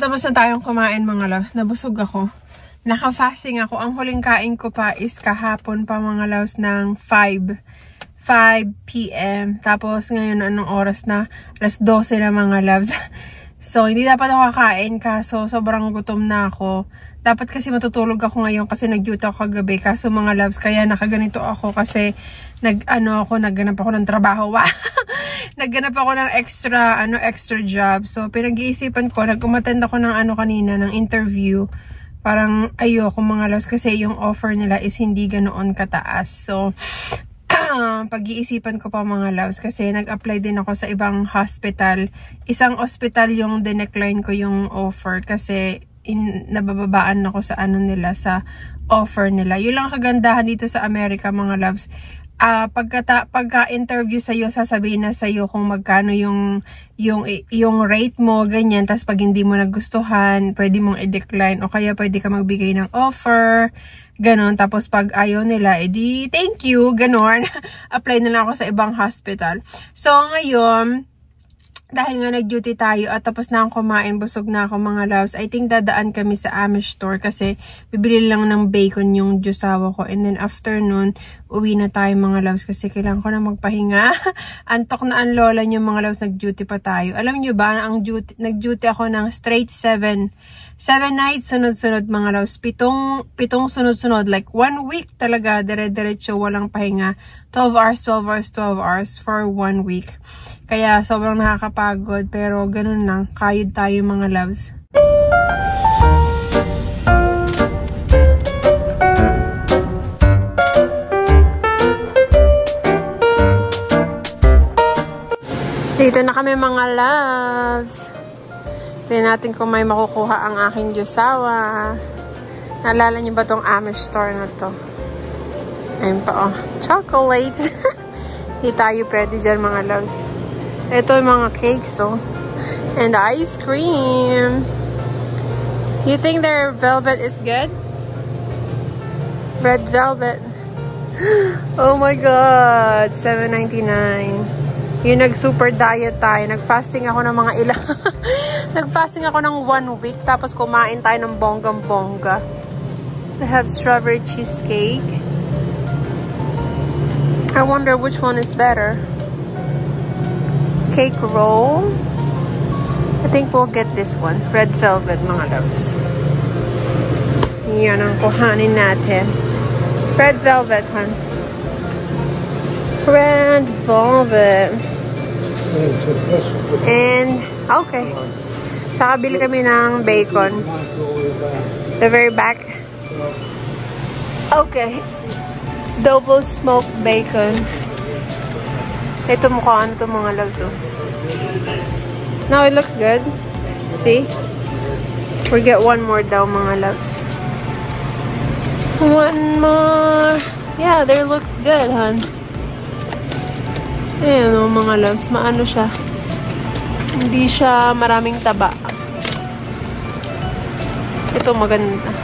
tapos na tayong kumain mga loves. Nabusog ako. Naka-fasting ako. Ang huling kain ko pa is kahapon pa mga loves ng 5 p.m. Tapos ngayon anong oras na? Alas 12 na mga loves. So hindi dapat ako kakain kaso sobrang gutom na ako. Dapat kasi matutulog ako ngayon kasi nag-duty ako kagabi. Kaso mga loves, kaya nakaganito ako kasi nagganap ako ng trabaho. Nagganap ako ng extra job. So pinag-iisipan ko, nag-umattend ako ng kanina, ng interview. Parang ayoko mga loves kasi yung offer nila is hindi ganoon kataas. So pag-iisipan ko pa mga loves kasi nag-apply din ako sa ibang hospital. Isang hospital yung dinecline ko yung offer kasi nabababaan ako sa nila, sa offer nila. Yun lang kagandahan dito sa Amerika mga loves. Pagka-interview sa'yo, sasabihin na sa'yo kung magkano yung rate mo, ganyan. Tapos pag hindi mo nagustuhan, pwede mong i-decline o kaya pwede ka magbigay ng offer, ganon. Tapos pag ayaw nila, edi thank you, ganon. Apply na lang ako sa ibang hospital. So ngayon, dahil nga nag-duty tayo at tapos na akong kumain, busog na ako mga loves, I think dadaan kami sa Amish store kasi bibili lang ng bacon yung jusawa ko. And then after nun, uwi na tayo mga loves kasi kailangan ko na magpahinga. Antok na ang lola niyo mga loves, nag-duty pa tayo. Alam niyo ba, nag-duty ako ng straight 7 nights, sunod-sunod mga loves. Pitong sunod-sunod. Like 1 week talaga, dire-diretso, walang pahinga. 12 hours for 1 week. Kaya sobrang nakakapagod, pero ganun lang. Kayod tayo mga loves. Dito na kami mga loves. Tingnan natin kung may makukuha ang aking jusawa. Naalala niyo ba tong Amish store na to? Ayun pa, oh. Chocolate. Hindi tayo pwede dyan mga loves. Ito yung mga cakes, oh. And ice cream. You think their velvet is good? Red velvet. Oh my God. $7.99. Yung nag-super diet tayo. Nag-fasting ako ng mga ilang. Nag-fasting ako ng 1 week. Tapos kumain tayo ng bonggang-bongga. They have strawberry cheesecake. I wonder which one is better. Cake roll. I think we'll get this one. Red velvet, mga loves. Yan ang kuhanin natin. Red velvet, hon. Red velvet. And, okay. Saka bili kami ng bacon. The very back. Okay. Double smoked bacon. Ito mukha ano to mga loves, oh. Now it looks good. See? We'll get one more daw mga loves. One more. Yeah, there looks good, hon. Ayan o mga loves. Maano siya. Hindi siya maraming taba. Ito maganda.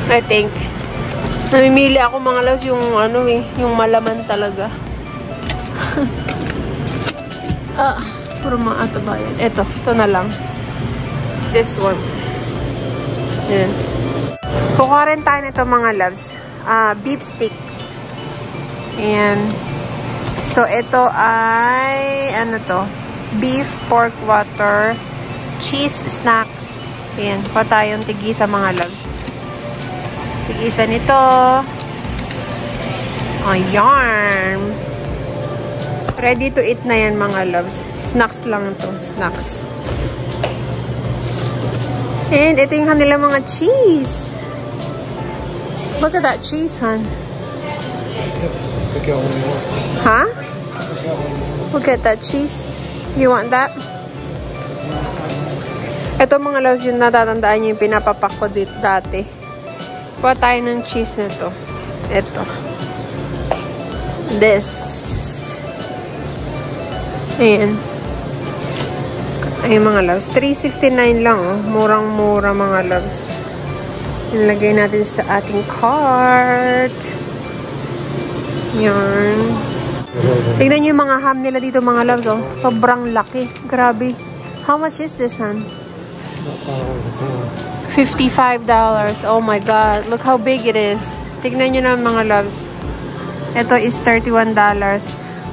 I think. Namimili ako mga loves yung yung malaman talaga. Puro mga ataba yan. Ito na lang. This one. Yan. Kukuha rin tayo nito mga loves. Beef sticks. Ayan. So, ito ay, beef pork water, cheese snacks. Ayan. Pa tayong tigisa mga loves. Tigisa nito. Ayan. Ready to eat na yan mga loves. Snacks lang to. Snacks. And ito yung kanilang mga cheese. Look at that cheese, hon. Huh? Look at that cheese. You want that? Ito mga loves yung natatandaan nyo yung pinapapak ko dito dati. Kuha tayo ng cheese na to. Ito. This. Ayan. Ayan mga loves. $3.69 lang. Oh. Murang-mura mga loves. Nilagay natin sa ating cart. Yan. Tignan nyo yung mga ham nila dito mga loves. Oh. Sobrang laki. Grabe. How much is this, hon? $55. Oh my God. Look how big it is. Tignan nyo na mga loves. Ito is $31.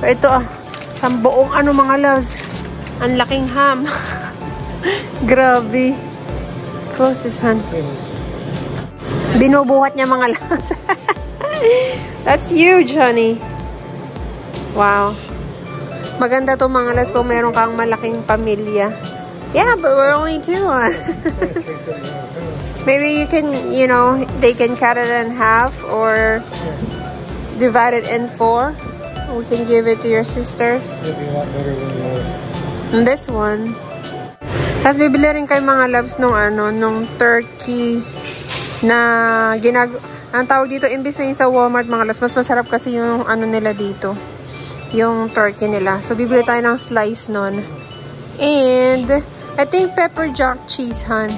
Ito isang buong mga loves. Ang laking ham. Grabe. Close this hand. Binubuhat niya mga loves. That's huge, honey. Wow. Maganda to mga loves kung meron kang malaking pamilya. Yeah, but we're only two. Maybe you can, they can cut it in half or divide it in 4. We can give it to your sisters. It'd be a lot better than this one. Tapos bibili rin kayo mga loves nung turkey na ang tawag dito, imbis na yung sa Walmart mga loves, mas masarap kasi yung nila dito. Yung turkey nila. So bibili tayo ng slice nun. And I think pepper jack cheese, hon.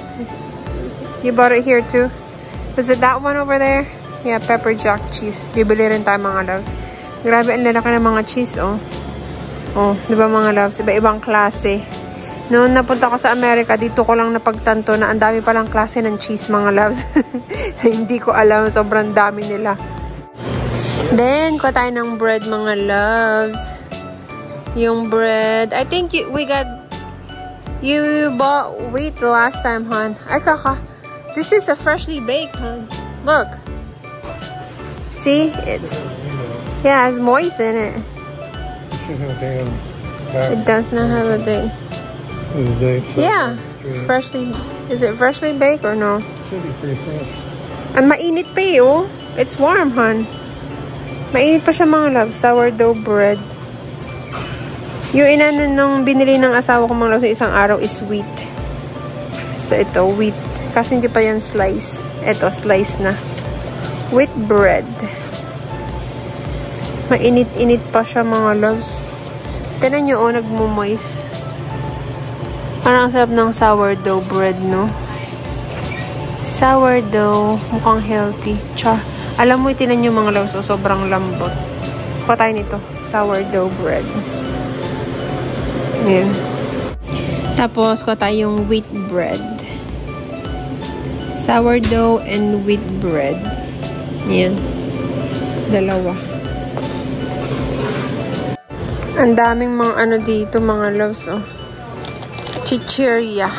You bought it here too? Was it that one over there? Yeah, pepper jack cheese. Bibili rin tayo mga loves. Grabe, ang lalaki ng mga cheese, oh. Oh, di ba mga loves? Iba-ibang klase. Noon napunta ko sa Amerika, dito ko lang napagtanto na ang dami palang klase ng cheese, mga loves. Hindi ko alam, sobrang dami nila. Then, kuha tayo ng bread, mga loves. Yung bread. I think you bought wheat the last time, hon. Ay, kaka. This is a freshly baked, hon. Look. See? It's moist in it. It does not have a date. Yeah. Freshly. Is it freshly baked or no? Should be pretty fresh. And mainit pa eh, oh. It's warm, hon. Mainit pa siya, mga love. Sourdough bread. Yung nung binili ng asawa ko mga love sa isang araw is wheat. So ito, wheat. Kasi hindi pa yan slice. Ito, slice na. Wheat bread. Mainit-init pa siya, mga loves. Tignan nyo, oh, nagmumoist. Parang ang sarap ng sourdough bread, no? Sourdough. Mukhang healthy. Char. Alam mo, itinan nyo mga loves, oh, sobrang lambot. Kuha tayo nito. Sourdough bread. Ayan. Tapos, kuha tayo yung wheat bread. Sourdough and wheat bread. Ayan. Dalawa. Ang daming mga dito, mga loves, oh. Chicheria.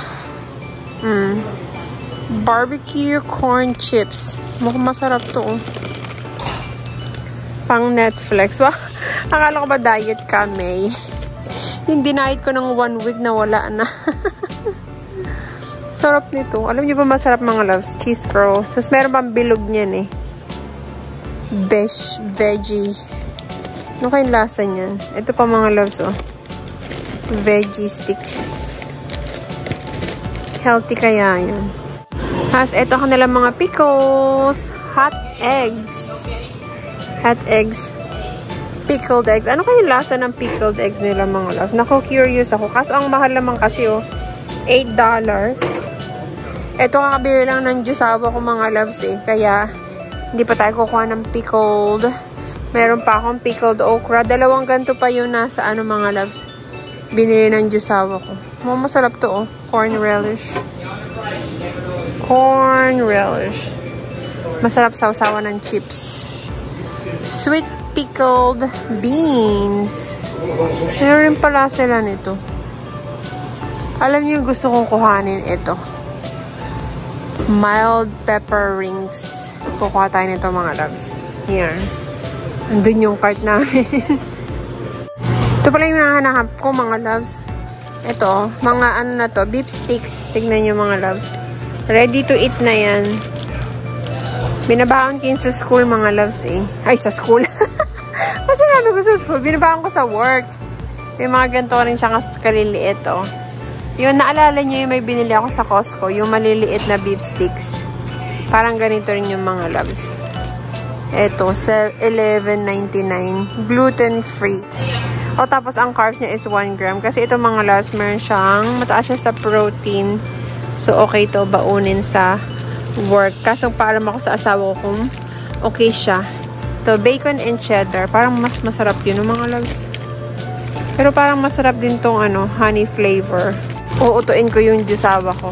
Barbecue corn chips. Mukhang masarap to, oh. Pang Netflix. Wah, akala ko ba diet ka, May? Yung diniet ko ng 1 week na wala na. Sarap nito. Alam niyo ba masarap, mga loves? Cheese curls. Tapos meron pang bilog niyan, eh. Veggies. Ano kayong lasa niyan? Ito pa, mga loves, oh. Veggie sticks. Healthy kaya yan. Tapos, ito kanilang mga pickles. Hot eggs. Hot eggs. Pickled eggs. Ano kayong lasa ng pickled eggs nila, mga loves? Naku-curious ako. Kaso, ang mahal naman kasi, oh. $8. Ito, kakabili lang ng jusawa ko, mga loves, eh. Kaya, hindi pa tayo kukuha ng pickled. Meron pa akong pickled okra. Dalawang ganito pa yung nasa mga loves. Binili ng jusawa ko. Masarap to, oh. Corn relish. Corn relish. Masarap sausawan ng chips. Sweet pickled beans. Meron rin pala sila nito. Alam niyo, gusto kong kuhanin ito. Mild pepper rings. Kukuha tayo nito, mga loves. Here. Andun yung cart namin. Ito pala yung hinahanap ko, mga loves. Ito, mga na to, beef sticks. Tignan nyo, mga loves. Ready to eat na yan. Binabaon ko sa school, mga loves, eh. Ay, sa school. Kasi sinabi ko sa school, binabaon ko sa work. May mga ganito rin siya kaliliit, oh. Yung naalala nyo yung may binili ako sa Costco, yung maliliit na beef sticks. Parang ganito rin yung mga loves. Ito, $11.99. Gluten-free. O, tapos ang carbs niya is 1 gram. Kasi ito, mga loves, meron siyang, mataas siya sa protein. So, okay to baunin sa work. Kaso, paalam ako sa asawa ko kung okay siya. Ito, bacon and cheddar. Parang mas masarap yun, mga loves. Pero parang masarap din tong honey flavor. Uutuin ko yung jusawa ko.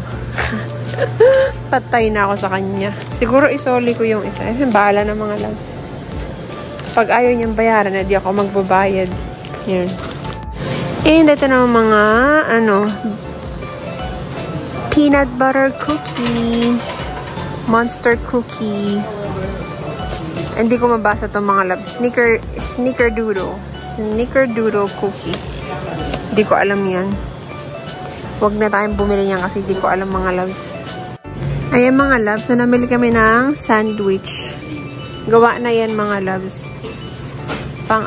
Patay na ako sa kanya. Siguro isoli ko yung isa. Bahala na mga loves. Pag ayaw niyang bayaran, hindi ako magbabayad. Yan. And ito na mga, peanut butter cookie. Monster cookie. Hindi ko mabasa itong mga loves. Snickerdoodle. Snickerdoodle cookie. Hindi ko alam yan. Huwag na tayong bumili yan kasi hindi ko alam mga loves. Ayan mga loves. So, namili kami ng sandwich. Gawa na yan mga loves. Pang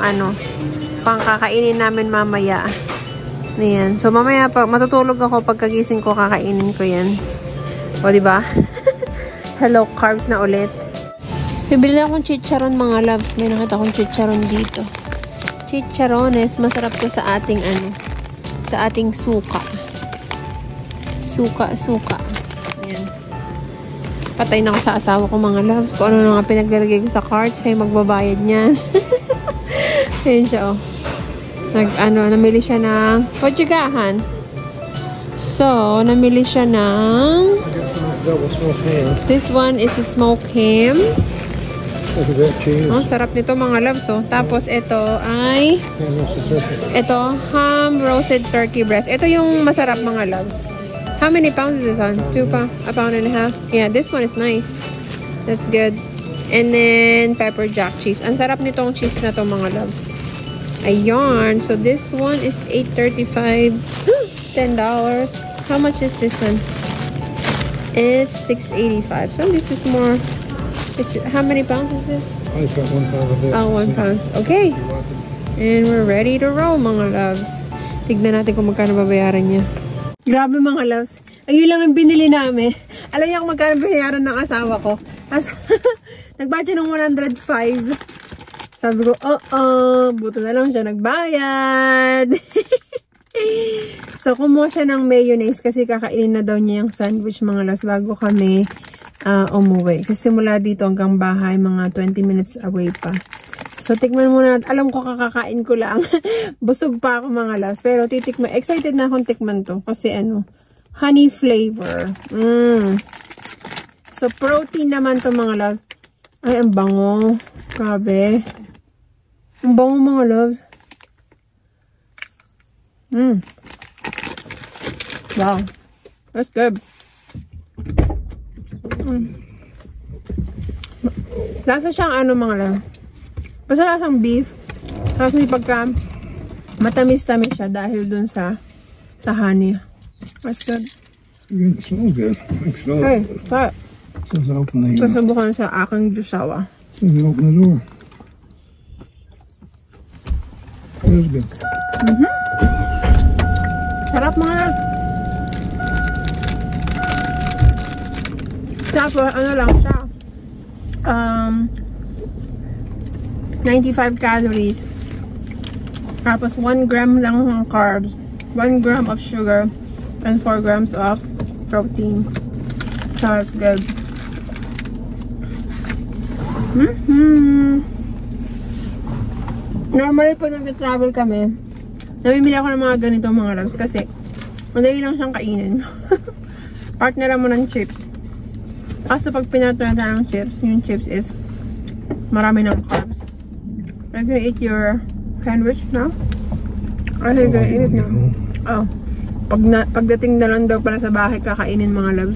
kakainin namin mamaya. Ayan. So, mamaya matutulog ako pagkagising ko, kakainin ko yan. O, diba? Hello, carbs na ulit. Bibili akong chicharon mga loves. May nakita akong chicharon dito. Chicharones. Masarap to sa ating sa ating suka. Suka. Ayan. Patay na ako sa asawa ko mga loves. Kung ano nga pinaglalagay ko sa cart, siya yung magbabayad niyan. Ayan siya, oh. Namili siya ng... What you got, Han? So, namili siya ng... This one is a smoked ham. Oh, sarap nito mga loves, oh. Tapos, ito ay... Ito, ham roasted turkey breast. Ito yung masarap mga loves. How many pounds is this on? 2 pounds? A pound and a half? Yeah, this one is nice. That's good. And then, pepper jack cheese. Ang sarap nitong cheese na to mga loves. Ayan. So, this one is $8.35. $10. How much is this one? It's $6.85. So, this is more... how many pounds is this? I got 1 pound of this. Oh, 1 pound. Okay. And we're ready to roll, mga loves. Tignan natin kung magkano babayaran niya. Grabe mga loves. Ayun lang ang binili namin. Alam niya kung magkano bayaran ng asawa ko. Nag-budget ng 105. Sabi ko, buto na lang siya nagbayad. So, kumuha siya ng mayonnaise kasi kakainin na daw niya yung sandwich mga loves bago kami umuwi. Kasi mula dito hanggang bahay, mga 20 minutes away pa. So, tikman muna. Alam ko kakakain ko lang. Busog pa ako mga loves. Pero titikman. Excited na akong tikman to. Kasi honey flavor. So, protein naman to mga loves. Ay, ang bango. Grabe. Ang bango mga loves. Wow. That's good. Lasa siyang mga loves. Basta lasang beef. Tapos may pagka matamis-tamis siya dahil dun sa honey. That's good. It smells good. Hey, what? Says open the door. Susubukan sa aking jusawa. Says open the door. It is good. Sarap mga. Tapos, lang siya. 95 calories. Tapos 1 gram lang ng carbs, 1 gram of sugar, and 4 grams of protein. So that's good. Normally po nag-travel kami, namimili ako ng mga ganito mga loves kasi madali lang siyang kainin. Partner mo ng chips. Kasi pag pinatay ng chips, yung chips is marami ng carbs. I'm gonna eat your sandwich now. I'm gonna eat it now. Oh. Pagdating na lang daw pala sa bahay, kakainin mga loves.